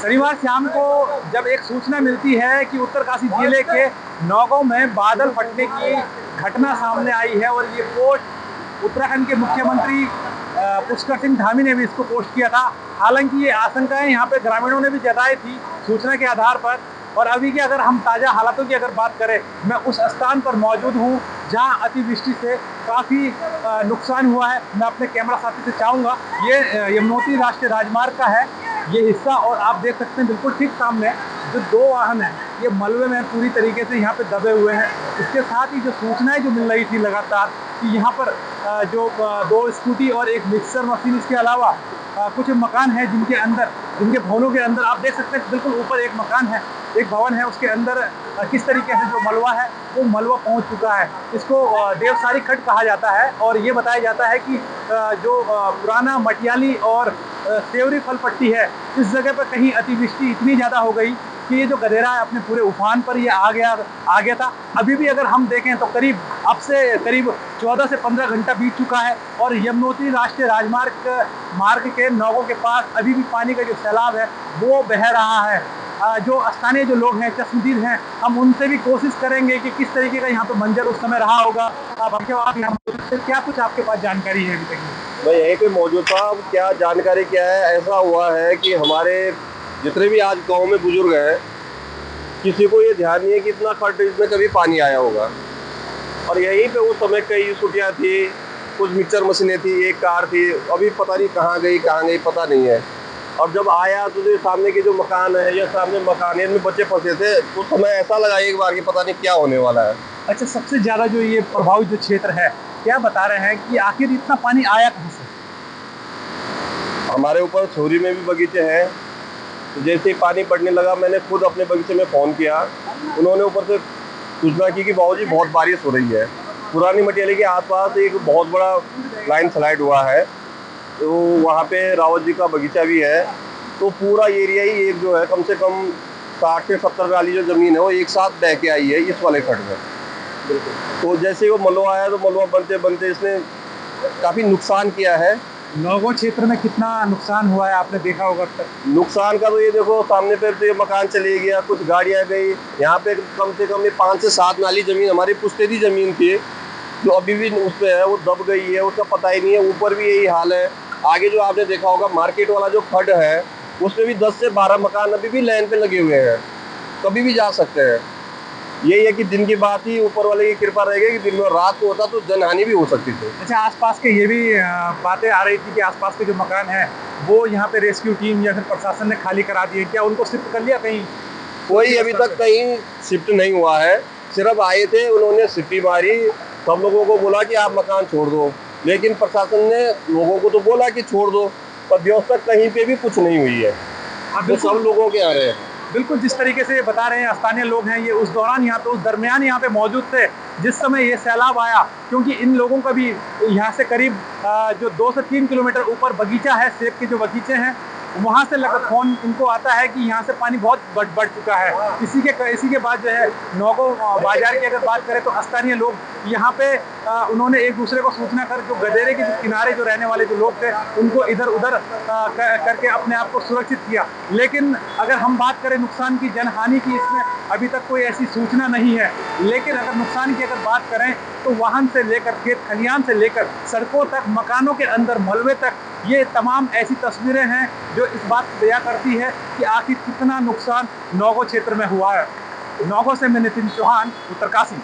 शनिवार शाम को जब एक सूचना मिलती है कि उत्तरकाशी जिले के नौगांव में बादल फटने की घटना सामने आई है और ये पोस्ट उत्तराखंड के मुख्यमंत्री पुष्कर सिंह धामी ने भी इसको पोस्ट किया था। हालांकि ये आशंकाएं यहाँ पे ग्रामीणों ने भी जताई थी सूचना के आधार पर। और अभी की अगर हम ताज़ा हालातों की अगर बात करें, मैं उस स्थान पर मौजूद हूँ जहाँ अतिवृष्टि से काफ़ी नुकसान हुआ है। मैं अपने कैमरा साथी से चाहूँगा, ये यमुनोत्री राष्ट्रीय राजमार्ग का है ये हिस्सा, और आप देख सकते हैं बिल्कुल ठीक सामने जो दो वाहन हैं ये मलबे में पूरी तरीके से यहाँ पे दबे हुए हैं। इसके साथ ही जो सूचनाएं जो मिल रही थी लगातार कि यहाँ पर जो दो स्कूटी और एक मिक्सर मशीन, इसके अलावा कुछ मकान हैं जिनके भवनों के अंदर आप देख सकते हैं बिल्कुल ऊपर एक मकान है, एक भवन है, उसके अंदर किस तरीके से जो मलबा है वो मलबा पहुंच चुका है। इसको देवसारी खड्ड कहा जाता है और ये बताया जाता है कि जो पुराना मटियाली और सेवरी फल पट्टी है, इस जगह पर कहीं अतिवृष्टि इतनी ज़्यादा हो गई कि ये जो गधेरा है अपने पूरे उफान पर ये आ गया था। अभी भी अगर हम देखें तो अब से करीब 14 से 15 घंटा बीत चुका है और यमुनोत्री राष्ट्रीय मार्ग के नौगांव के पास अभी भी पानी का जो सैलाब है वो बह रहा है। जो स्थानीय जो लोग हैं, चश्मदीद हैं, हम उनसे भी कोशिश करेंगे कि किस तरीके का यहाँ पे मंजर उस समय रहा होगा। क्या कुछ आपके पास जानकारी है अभी तक? मैं यहीं पे मौजूद था। अब क्या जानकारी क्या है, ऐसा हुआ है कि हमारे जितने भी आज गांव में बुजुर्ग हैं, किसी को ये ध्यान नहीं है कि इतना खड्ड इसमें कभी पानी आया होगा। और यहीं पे उस समय कई स्कूटियाँ थी, कुछ मिक्सर मशीनें थी, एक कार थी, अभी पता नहीं कहाँ गई पता नहीं है। और जब आया तो जो सामने के जो मकान है या सामने मकान है, इनमें बच्चे फंसे थे, उस समय ऐसा लगा एक बार कि पता नहीं क्या होने वाला है। अच्छा, सबसे ज़्यादा जो ये प्रभावित जो क्षेत्र है, क्या बता रहे हैं कि आखिर इतना पानी आया कहाँ से? हमारे ऊपर छोरी में भी बगीचे हैं, तो जैसे ही पानी पड़ने लगा मैंने खुद अपने बगीचे में फ़ोन किया। उन्होंने ऊपर से सूचना की कि बाबूजी बहुत बारिश हो रही है। पुरानी मटियाली के आसपास एक बहुत बड़ा लाइन स्लाइड हुआ है, तो वहाँ पे रावत जी का बगीचा भी है। तो पूरा एरिया ही एक जो है कम से कम 60 से 70 वाली जो ज़मीन है वो एक साथ बह के आई है इस वाले खड्ड में। बिल्कुल। तो जैसे ही वो मलबा आया तो मलबा बनते बनते इसने काफ़ी नुकसान किया है। नौगांव क्षेत्र में कितना नुकसान हुआ है आपने देखा होगा अब तक? नुकसान का तो ये देखो सामने पे तो ये मकान चले गया, कुछ गाड़ियाँ गई। यहाँ पे कम से कम 5 से 7 नाली ज़मीन हमारी पुश्तैनी ज़मीन थी जो अभी भी उस पर है, वो दब गई है, उसका पता ही नहीं है। ऊपर भी यही हाल है। आगे जो आपने देखा होगा मार्केट वाला जो खड्ड है उसमें भी 10 से 12 मकान अभी भी लाइन पे लगे हुए हैं, कभी भी जा सकते हैं। यही है कि दिन की बात ही ऊपर वाले की कृपा रहेगी कि दिन में रात को होता तो जनहानि भी हो सकती थी। अच्छा, आसपास के ये भी बातें आ रही थी कि आसपास के जो मकान हैं वो यहाँ पे रेस्क्यू टीम या फिर प्रशासन ने खाली करा दिए, क्या उनको शिफ्ट कर लिया कहीं? कोई अभी तक कहीं शिफ्ट नहीं हुआ है, सिर्फ आए थे, उन्होंने सिटी मारी, सब लोगों को बोला कि आप मकान छोड़ दो, लेकिन प्रशासन ने लोगों को तो बोला कि छोड़ दो, पर व्यवस्था कहीं पे भी कुछ नहीं हुई है। तो सब लोगों के आ रहे हैं। बिल्कुल, जिस तरीके से ये बता रहे हैं स्थानीय लोग हैं, ये उस दौरान उस दरमियान यहाँ पे मौजूद थे जिस समय ये सैलाब आया, क्योंकि इन लोगों का भी यहाँ से करीब जो 2 से 3 किलोमीटर ऊपर बगीचा है, सेब के जो बगीचे हैं, वहाँ से लगा फ़ोन इनको आता है कि यहाँ से पानी बहुत बढ़ चुका है। इसी के बाद जो है नौगांव बाजार की अगर बात करें तो स्थानीय लोग यहाँ पे उन्होंने एक दूसरे को सूचना कर जो गधेरे के किनारे जो रहने वाले जो लोग थे उनको इधर उधर करके अपने आप को सुरक्षित किया। लेकिन अगर हम बात करें नुकसान की, जनहानि की, इसमें अभी तक कोई ऐसी सूचना नहीं है। लेकिन अगर नुकसान की अगर बात करें तो वाहन से लेकर खेत खलियान से लेकर सड़कों तक, मकानों के अंदर मलबे तक, ये तमाम ऐसी तस्वीरें हैं जो इस बात को बयां करती है कि आखिर कितना नुकसान नौगांव क्षेत्र में हुआ है। नौगांव से मैं नितिन चौहान, उत्तरकाशी।